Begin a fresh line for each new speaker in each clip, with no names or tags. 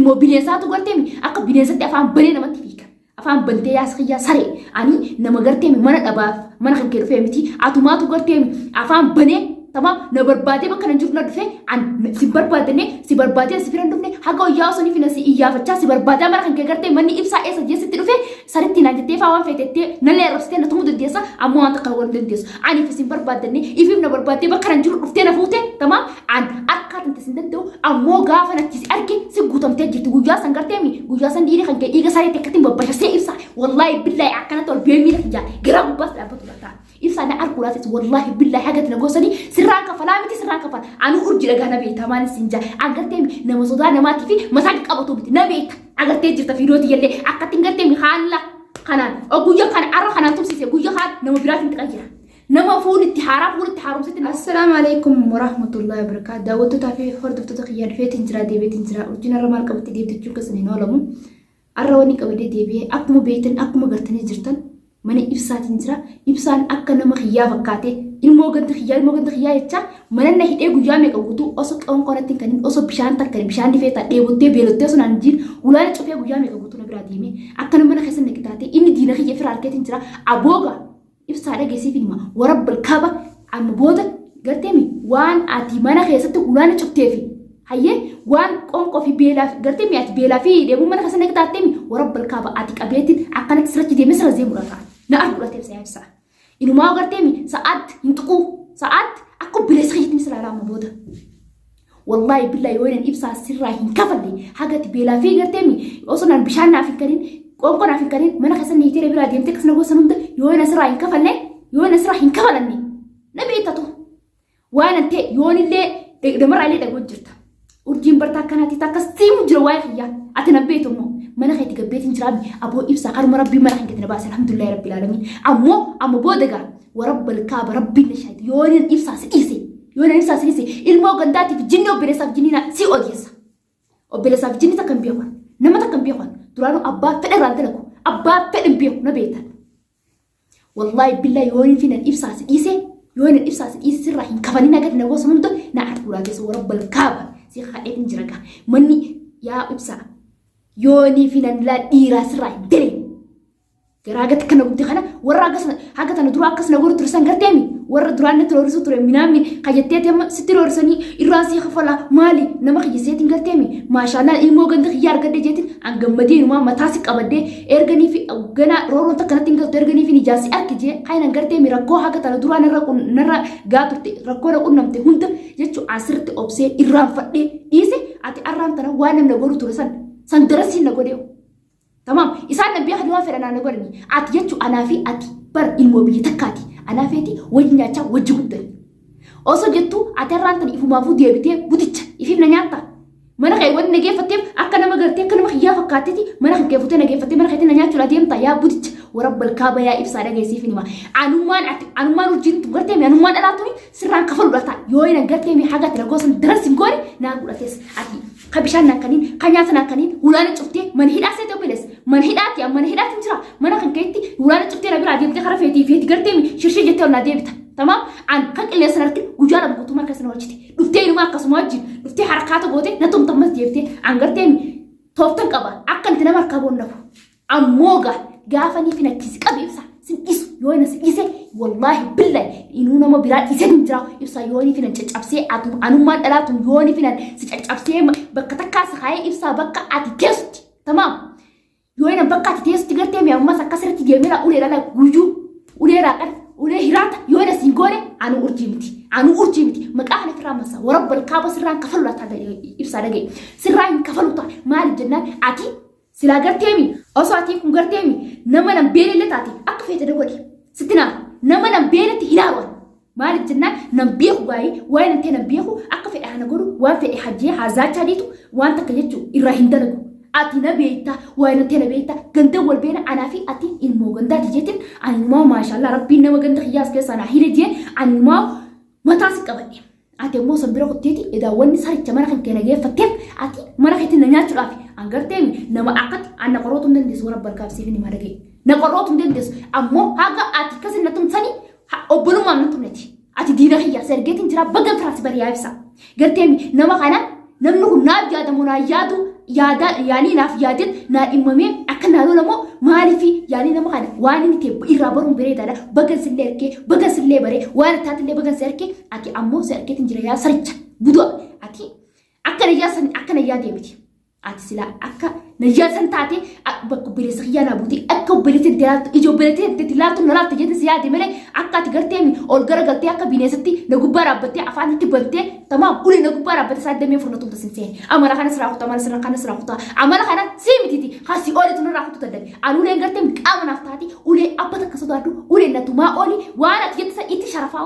ilmoo bineensaatu garteemi akka bineensatti afaan banee namatti fiika afaan bantee yaasqiyyaa saree ani nama garteemi mana dhabaaf mana kan kee dhufee miti atumaatu garteemi afaan banee tamam na barbaade bakka nan jiru na dhufe an si barbaade si firan dhufne haga wayyaa osoo ni fina si iyyaafacha si barbaade mara kan kee gartee manni ibsaa eessa jeesitti dhufe saritti naan jettee faa waan feetettee na leerrabsitee na tumuu dandeessa ammoo wanta kan waan dandeessu ani fi si barbaadne ifim na barbaade bakka nan jiru dhuftee na fuute tamam an akkaataan tasin danda'u ammoo gaafa natti si arge si guutamtee jirti guyyaa san garteemi guyyaa san dhiira kan kee dhiiga saree tekkatti babbashasee ibsa wallahi billahi akkanatti ol beemii na fijaa gara gubbaas dhaabbatu laata ibsa na arkuulaas wallahi billahi hagati na goosanii sirraan kafalaa miti sirraan kafala anu urji dhagaa na beekta maan sinja agartee nama sodaa namaatii fi masaaqi qabatu miti na beekta agartee jirta fiidooti yallee akkatti gartee haala kanaan oguyya kan arra kanaan tumsise guyya kan nama biraaf hin taqayya nama fuunitti haaromsitti assalaamu alaykum warahmatullahi wabarakatuh daawwattoota fi hordoftoota kiyyaa dhufeetiin jira deebiitiin jira urjiin arra maal qabatti deebitachuu keessanii noolamu arra wanni qabadee deebi'ee akkuma beektan akkuma gartanii jirtan mana ibsaatiin jira ibsaan akka nama kiyyaa fakkaate ilmoo ganda kiyyaa jecha mana na hidhee guyyaa meeqa guutuu osoo qoonqoonatti kan osoo bishaan takkan bishaan difeeta dheebottee beelottee sunaan jiin ulaan cufee guyyaa meeqa guutuu na biraa deemee akka nama mana keessa naqitaate inni diina kiyya fira harkeetiin jira abooga ibsaa dhageessiif ilma warabbal kaaba amma booda garteemi waan ati mana keessatti ulaan cufteefi hayyee waan qoonqoo fi beelaaf garteemi ati beelaa fi deemuu mana keessa naqitaateemi warabbal kaaba ati qabeetiin akkanatti sirriitti deemee sirra zeemuu dhagaa na arguudhateef sayyaabsaa inumaa garteemi sa'aat hintuquu sa'aat akka bileessa kiyyatiin sirraaraama booda wallahi billahi yoonan ibsaa sirraa hin kafalle hagati beelaa fi garteemi osoo naan bishaan naaf hin kanin qoonqoo naaf hin kanin mana keessa niitee biraa deemtee akkasuma gosa hunda yoona sirraa hin kafalle yoona sirraa hin kafalanne na beektatu waan antee yoonillee damaraallee dhagoo jirta urjiin bartaa akkanaati takka siimu jira waa'ee kiyyaa ati na beektu immoo mana keetti gabbeetiin jiraabi aboo ibsaa kanuma rabbii mana keetti na baase alhamdulillahi rabbil alamin ammoo booda gaa warabbal kaaba rabbiin nashaati yoonin ibsaa si dhiise ilmoo gandaatiif jinni obboleessaaf jinniina si ogeessa obboleessaaf jinni takka hin beekan nama takka hin beekan duraanuu abbaa fedhe irraan dalagu abbaa fedhe hin beeku na beektan wallahi billahi yoonin fi nan ibsaa si dhiise sirraa hin kafanin agati na gosa hunda na arguudhaa keessa warabbal kaaba si haadheetiin jira gaa manni yaa ibsaa yooni fi nan la dhiiraa sirraa hin dere garaagatti kana guddi kana warra haga tana dura akkas na goru tursan garteemi warra duraan natti roorisu ture minaamni kayyattee amma sitti roorisanii irraa si hafala maali nama kiyyaseetiin garteemi maashaallah ilmoo ganda kiyyaa argadde jeetiin an gammadee inumaa mataa si qabaddee erganii fi gana rooroon takka natti hin galtu erganii fi nijaasi arki jee kaayinan garteemi rakkoo haga tana duraa narra gaaturte rakkoo na qunnamte hunda jechuu asirratti obsee irraan fadhee dhiise ati arraan tana waan namna goru ture san darasiin na godheewu tamam isaan nabiyaa hadii fedhan na godhani ati jechu anaafi ati bar ilmoo biyya takkaati anaafeeti wajji nyaachaa wajji guddan osoo jettu ati arraan tan ifumaafuu deebitee buticha ifiif na nyaatta mana kee wanni nageeffatteef akka nama gartee akka nama kiyyaa fakkaateeti mana kan keefutee nageeffattee mana keetti na nyaachuudha deemta yaa buticha warabbal kaaba yaa ibsaa dhageessiif nima anummaan urjiin garteemi anummaan dhalaatuni sirraan kafaludha ta'a yoo ina garteemi haga tira gosan darasiin goone naa godhatees ati kabishaan nakkaniin kan nyaata nakkaniin ulaan cuftee man hidhaa seete obeles man hidhaati amma hidhaatiin jira mana kan keetti ulaan cuftee na biraa deemtee kara feetii garteemi shirshii jettee ol naa deebita tamam an kan qilleensa narki guyyaa lama guutummaa keessa na wajjite dhuftee inumaa akkasuma wajjin dhuftee harkaata goote na tumtammas deebitee an garteemi tooftan qaba akka nti nama harkaa boonnafu ammooga gaafanii fi nakkisi qabi ibsa sin dhiisu yoo ina si dhiise wallahi billahi inuu nama biraa dhiise hin jira ibsa yoonii fi nan caccabsee anummaan dhalaatu yoonii fi nan si caccabsee bakka takkaas kaayee ibsaa bakka ati teessutti tamam yoo ina bakka ati teessutti garteemi ammas akkasirratti deemee uleedhaa guyyuu uleedhaa qan ulee hiraata yoo ina siin goone anu urjii miti maqaa kana firraa masa warabbal kaaba sirraan kafalu laata ibsaa dhagee sirraan hin kafalu ta'a maali jennaan ati silaa garteemi osoo ati kun garteemi nama nan beelelle taate akka feete dagodi sitina nama nan beeletti hilaawan maali jennaan nan beeku gaayii waa'ee nan ta'e nan beeku akka fedhe hana godhu waan fedhe hajjee haazaachaa dhiitu waan takka jechuu irraa hin dalagu ati na beekta waa'ee nan ta'e na beekta ganda wal beena anaa fi ati ilmoo gandaati jeetiin ani immoo maashaallah rabbiin nama ganda kiyyaas keessaa naa hire jee ani immoo mataa si qabadhe ati immoo sanbira kutteeti edaa wanni saricha mana kan keena geeffatteef ati mana keetti na nyaachuudhaaf angarteemi nama akkati an na qorootu hin dandeessu warabbal kaabsiif ni madagee na qorootu hin dandeessu ammoo haga ati kasin na tumsanii obbolummaan na tumneti ati diina kiyyaa sergeetiin jira baga firaasi bariyaa ibsa garteemi nama kana namni kun naaf yaadamu naa yaadu yaada yaani naaf yaadin naa dhimmamee akka naannoo namoo maaliifi yaani nama kana waan inni ta'e irraa baruun bareedaadha bagansillee erkee bagansillee baree waan taatillee bagansi erkee ati ammoo serkeetiin jira yaa saricha budua ati akka nayyaa deemiti ati sila akka nayyaa san taate bakka bilisa khiyana buti akka bilisa dilaatu ijo bilisa dilaatu nalaatu jedhe siyaade male akka ati garteemi ol garagaltee akka bineesatti na gubbaa dhaabbattee afaan itti bantee tamaam uli na gubbaa dhaabbattee saddamee furnatuun tasinse amala kana siraa kutaa amala kana siraa kutaa amala kana simititi hasi oli tunu raakutu taddabe anulee garteemi qaama naaf taati ulee abbata akka sodaadhu ulee natumaa oli waan ati jette itti sharafaa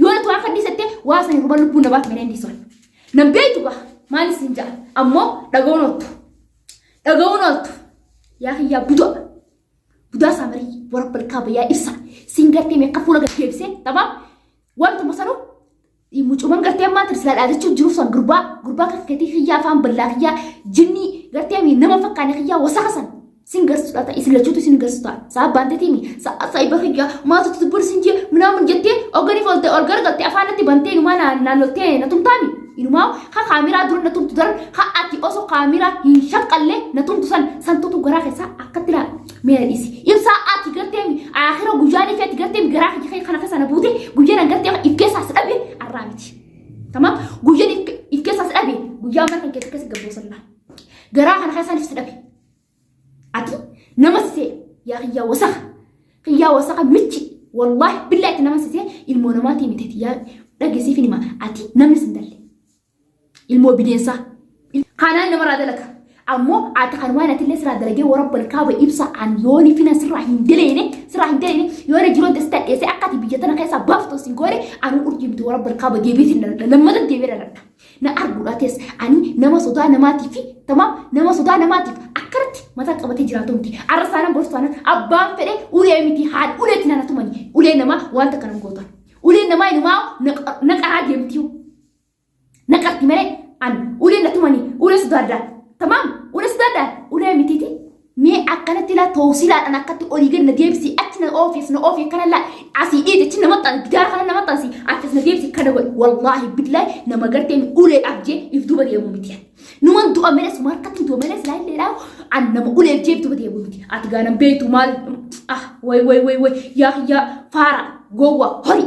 yoo natu waan kadhiisette waa sanii ruba lubbuun nabaaf meneen dhiisan nan beeytuba maali sinja ammoo dhaga'uun oltu yaa hiyyaa budaa saamarii warra balkaaba yaa ibsa siin gartee meeqa fuula gad deebisee tamaa wanta masanu mucuman gartee maanta sila dhaadachuuf jiruuf san gurbaa kan keetii hiyyaa afaan bal'aa hiyyaa jinni gartee nama fakkaane hiyyaa wasaka san siin garsuudha ta'a isin lachuutu isin garsuudha saa baanteetiimi saa iba hiyyaa maatu tutubur siin jee minaamun jettee organiif ol garagaltee afaanatti bantee inumaa naannoltee na tumtaami inumaa ha kaamiraa dura na tumtu daran ha ati osoo kaamiraa hin shaqqallee na tumtu san tutu garaa keessaa akkatti laa meera dhiisi ibsaa ati garteemi aakhira guyyaanii fi ati garteemi garaa kana keessa na buute guyyaan gartee if keessaa si dhabe arraa miti tamaam guyyaan if keessaa si dhabe guyyaa mana kan keessa gabboosanna garaa kana keessaa si dhabe ati nama sisee yaa xiyyaa wasaqa michi wallahi billahi ati nama sisee ilmoo namaatii miteeti yaa dhageessiif hima ati namni sin dalle ilmoo bineensaa kanaan nama raadalaka ammoo ati kan waan ati illee siraa dalagee warra balkaaba ibsa an yooni fina sirraa hin deleene yoona jiroon testa dheese akka ati biyya tana keessaa baaftu sin goone anu urjimtu warra balkaaba deebiitiin lammata deebiira ladha na arguudhaates ani nama sodaa namaatiif tamaam nama sodaa namaatiif akkanatti mataa qabatee jiraatu miti arrasaanan borsaanan abbaan fedhe ulee miti haadha uleetti nana tumani ulee namaa wanta kanan gootan ulee namaa inumaa naqaraa deemtiyu naqarti malee an ulee natumani ulee sodaadhaa tamaam ulee sodaadhaa ulee mititi mee akkanatti laa tawsiilaadhaan akkatti olii gadi na deebisi achi na oofis kana laa asii dhiite achi nama xan gidaara kana nama xansi achis na deebisi kana godhe wallaahi billahi nama garteen ulee abjee if duba deemu miti numan du'a meles markatti du'a meles laa illee laa an nama ulee jeeb duba deemu miti ati gaanan beetu maal way yaa faara gowwa hori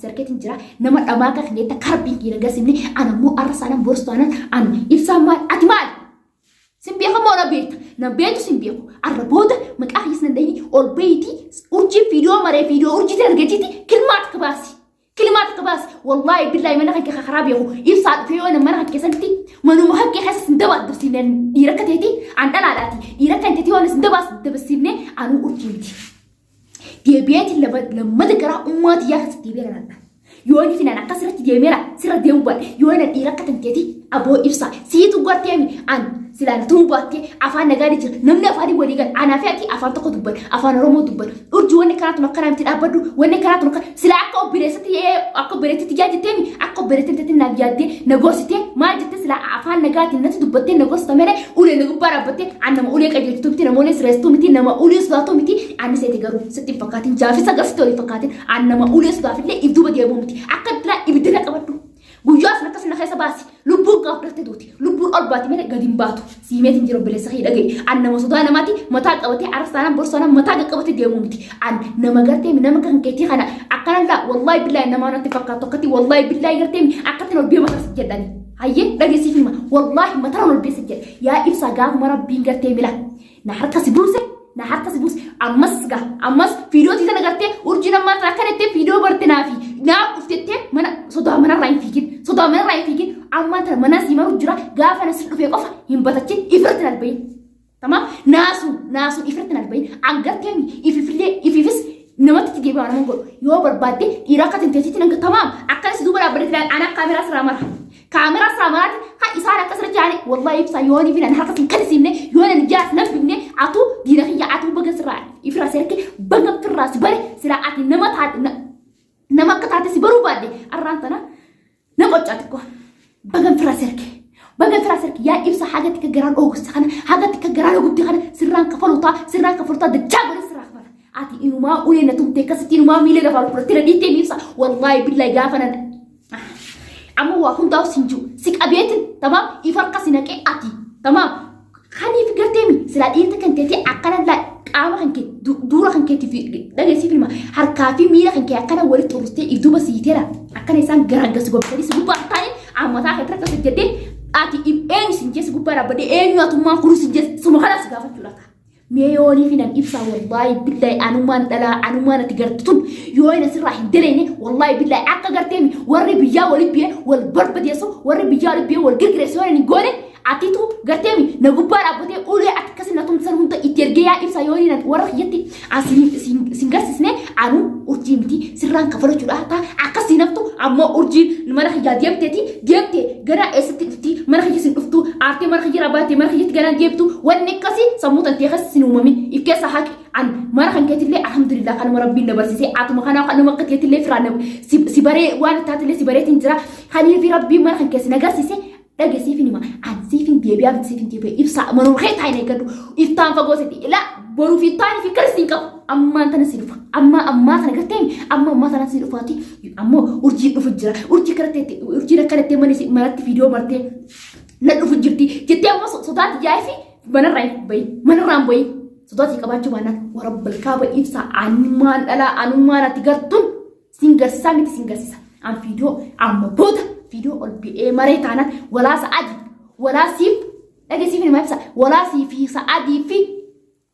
serkeetiin jira nama dhamaa kan keetta karbiin kina gasimni anammoo arrasaanan borstaanan an ibsaa maal ati maal simbeeka moo na beetu simbeeku arra booda maqaa hiisna dhayi ol beeyti urjii fiidiyoo urjii argajiti kilmaat kabaasi wallahi billahi mana kan karaa beeku ibsaa dhufee yoo mana kan keessatti manuma haqqee keessa sin dabaas dabsiifneen dhiira kateeti an dhalaadhaati dhiira kan teeti yoo sin dabaas dabsiifnee anu urjii miti deebi'eetiin lammata garaa ummaatii yaa keessatti deebi'eera yooni finan akka sirratti deemeera sirra deemu baadhe yoona dhiira akka tanteeti aboo ibsa siitu garteemi an silaan tuu baattee afaan nagaadhi jira namni afaanii walii gal anaa fi ati afaan tokko dubban afaan oromoo dubban urjii wanni kanaatu akkana miti dhaabbaddu wanni kanaatu akkana silaa akka obboleessatti yaaditteemi akka obboleessatti naaf yaaddee nagoositee maal jettee silaa afaan nagaatiin natti dubbattee nagoosita mere ulee na gubbaa dhaabbattee an nama ulee qajeelchituu miti namoonni sireessituu miti nama ulee sodaatu miti ani seeti garuu sitti hin fakkaatin jaafisa garsitti olii fakkaatin an nama ulee sodaafillee if duba deemuu miti akka dilaa ibidda qabaddu guyyaa sana akkasina keessa baasi lubbuun qaaf dhalte duuti lubbuun ol baati mere gadi hin baatu siimeetiin jira obboleessa kee dhagaye an nama sodaa namaati mataa qabatee arsaanaan borsaanan mataa qabatee deemuu miti an nama gartee nama kan keetii kana akkanallee wallahi billahi nama natti fakkaatu akkatti wallahi billahi gartee akkatti ol beema tas jedhani hayyee dhageessiif hima wallahi mataa ol beessa jedha yaa ibsaa gaafuma rabbiin gartee mila na harkasi buuse ammas fiidiyoo tiisa nagartee urjii namaa akkanatti fiidiyoo bartinaafi naaf uftettee mana sodaa manarraa hin fiigin amma tana mana siimaru jira gaafa nas dhufee qofa hin batachin ifirratti nalbayin tamaam naasuun ifirratti nalbayin angarteemi ififis namatti deebi'aa nama godhu yoo barbaadde dhiira akka tinteetitti nanga tamaam akkanas duuba dhaabbatte ana kaameraa siraa maraati ha isaan akkasirra jaane wallahi ibsaa yooni finan harkas hin kadisiifne yoona nijaas nan bifne atu diina kiyya atu baga siraa ifira serke baga firraa si bare siraa ati nama akka taate si baruu baadde arraan tana na qoccaati ko baga firraa serke yaa ibsa hagatti ka garaan oogusta kana hagatti ka garaan ooguddi kana sirraan kafalutaa dachaa godhe sirraa kafala ati inumaa ulee na tumte akkasitti inumaa miilee lafaa fudhattee na dhiittee ibsa wallahi billahi gaafa nan amma waa hundaa'u sinju si qabeetin tamaam ifarka sinaqee ati tamaam silaa dhiirta kan ta'e akkana la qaama kan kee dura kan kee fi dhageessii filma harkaa fi miila kan kee akkana walitti urustee idduuba siiteera akkana isaan garaagasi gobbisanii si gubbaa ta'anii ammataa kan akka jedhee ati eenyu sin jees gubbaa dhaabbadee eenyu atummaan kun sin jees suma kanas gaafachuudha. Meeyoonii fi nan ibsaa wallahi billahi anumaan dhalaa anumaan ati gartun yoo ina sirraa hin daleene wallahi billahi akka garteemi warri biyyaa wali biyyee wal barbadeessu warri biyyaa wali biyyee wal girgireessu yoo hin goone atitu garteemi na gubbaa dhaabbatee ulee ati akkasii na tumsan hunda itti ergee yaa ibsaa yoo ina warra kiyyatti sin garsisne anu urjii miti sirraan kafalachuudha taa akkasii naftu ammoo urjii mana kiyyaa deemtee gara eessatti dhufti mana kiyya sin dhuftu aartee mana kiyya rabaatee mana kiyyatti gara deemtu wanni akkasii sammuu tantee kas sin uumamin if keessa haqi an mana kan keetillee alhamdulillah kan rabbiin dabarsisee atuma kana kan nama keetillee firaan si baree waan taatillee si bareetiin jira kanii fi rabbiin mana kan keessi nagarsisee dhageessiif nima an siifin deebi'aa ibsa manuu reetaa hin eeggatu iftaan fagoositi ila boru fi taani fi kirisiin qabu ammaan tana si dhufa ammaa tana garteen ammaa tana si dhufaati ammoo urjii dhufu jira urjii karateetti urjii akkanattee manatti viidiyoo martee na dhufu jirti jettee ammoo sodaati yaa'ee fi manarraan bayi sodaati qabaachuu baannaan warabbal kaaba ibsa anumaan dhalaa anumaan ati gartuun sin garsiisaa miti sin garsiisa an viidiyoo amma booda video ol bi'ee maree taanaan walaa sa'adii walaa siif dhageessiif nima ibsa walaa siifi sa'adii fi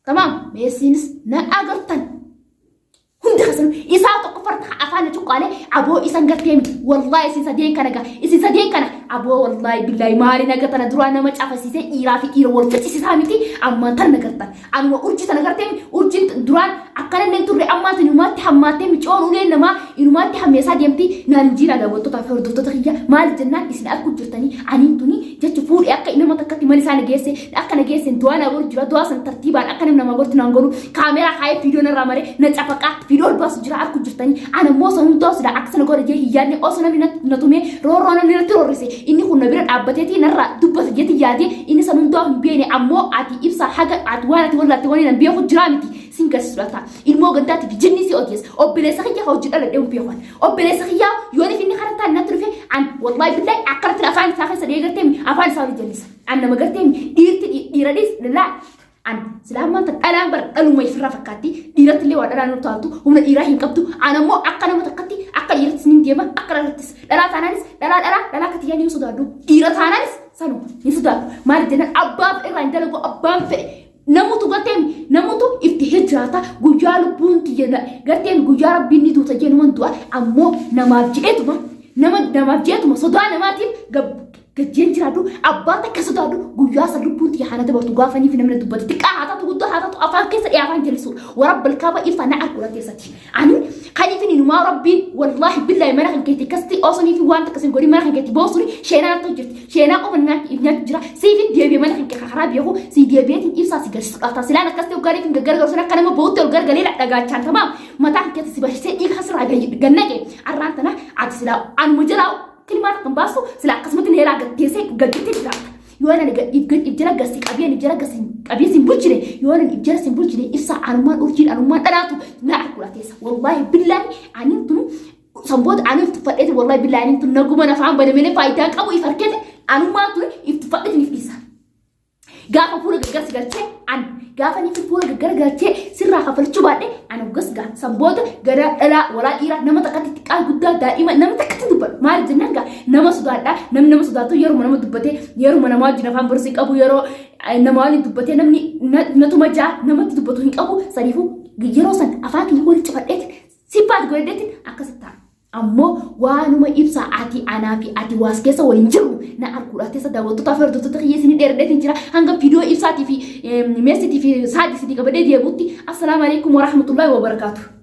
tamam meessiinis na agartan hundi kasan isaa tokko farta afaan cuqqaalee aboo isan gartee miti wallahi isin sadeen kana aboo wallahi billahi maali nagartan duraa nama cafasiisee dhiiraa fi dhiira wal facisiisaa miti amma tan nagartan anuma urjii tan nagartee urjiin duraan akkana illee turre ammaa tan inumaatti hammaattee micoon ulee namaa inumaatti hammeessaa deemti naan jiraa daawwattootaa fi hordoftoota kiyya maali jennaan isin arguu jirtanii aniin tuni jechu fuudhee akka nama takkatti mali isaa nageesse akka nageesse du'aa na godhu jira du'aa san tartiibaan akka nama godhu naan godhu kaameeraa kaayee viidiyoo narraa maree na cafaqaa viidiyoo baasu jira arguu jirtanii ana immoo sanuun ta'u sida akka sana godha jee hiyyaanne osoo namni na tumee roorroo namni natti roorrise inni kun na bira dhaabbateetii narraa dubbata jeeti yaadee inni sanuun ta'u hin beene ammoo ati ibsa haga ati waan ati wallaatti waliin nan beeku jiraa miti sin garsiisudha ilmoo gandaati fi jinni si ogeessa obboleessa kiyya hojii dhaladhee beekuun obboleessa kiyya yoo ni finni karaa taan natti dhufe an wallahi billahi akkanatti afaan isaa keessa deegartee afaan isaa waliin jallisa an nama gartee dhiiradis lallaa an silaamaan tan dhalaan bara dhaluma ifirraa fakkaatti dhiiratti illee waa dhalaan nu taatu humna dhiiraa hin qabdu an ammoo akka nama takkatti akka dhiirattis ni deema akka dhalattis dhalaa taanaanis dhalaa katiyyaa ni sodaadhu dhiira taanaanis sanuma ni sodaadhu maali jennaan abbaan irraa hin dalagu abbaan fedhe namutu garteen namutu ifti hijraata guyyaa lubbuun tiyya garteen guyyaa rabbiin ni duuta jennuman du'a ammoo namaaf jeetuma sodaa namaatiif gajjeen jiraadhu abbaa takka sodaadhu guyyaa san lubbuun tiyya haana dabartu gaafanii fi namni dubbate xiqqaa haa taatu guddoo haa taatu afaan keessa dhiyee afaan jallisuudha warabbal kaaba ilfa na arguudha keessatti ani kaniifin inumaa rabbiin wallahi billahi mana kan keetti akkasitti osonii fi waan takkasin godhi mana kan keetti boosuri sheenaa nattu jirti sheenaa qofa nyaatu jira siifin deebi'ee mana kan kee karaa beeku si deebi'eetiin ibsaa si garsiisuudhaaf silaan akkasitti hoggaanii fi gaggargaru sun akka nama bootti ol gargalee dhagaachaan tamaam mataa kan keessa si bashisee dhiiga asirraa gannaqe arraan tana ati silaa anuma jalaa kilimaata kan baasu sila akkasumatti neeraa gatteessee gaggettee jiraata yoo nan ibjala gassi qabeen sin bulchine yoo nan ibjala sin bulchine ibsa anumaan urjiin anumaan dhalaatu na arguudha keessa wallahi billahi aniin tunu samboota anu iftifadheeti wallahi billahi aniin tunu naguma nafaan badamee faayidaa qabu ifarkeeti anumaan tunu iftifadheeti ni fidisa gaafa fuula gargarsi galchee an gaafa ni fuula gargargalchee sirraa kafalchuu baadhe ana gasgaa samboota gara dhalaa walaa dhiiraa nama takkatti xiqqaa guddaa daa'ima nama takkatti dubbatu maali jennaan gaa nama sodaadhaa namni nama sodaatu yeruma nama dubbatee yeruma nama wajjin afaan borsii qabu yeroo nama waliin dubbatee namni natuma jaa namatti dubbatu hin qabu saniifuu yeroo san afaan kiyya walitti cufadheeti siphaat godhadheetiin akkasitti ta'a. Ammoo waanuma ibsa ati anaa fi ati waas keessa waliin jiru na arguudha keessa daawwattoota fi hordoftoota kiyyeessanii dheeradheetiin jira hanga viidiyoo ibsaatii fi meessitii fi saadisiitii qabadee deebuutti assalamu alaikum warahmatullahi wabarakaatuh.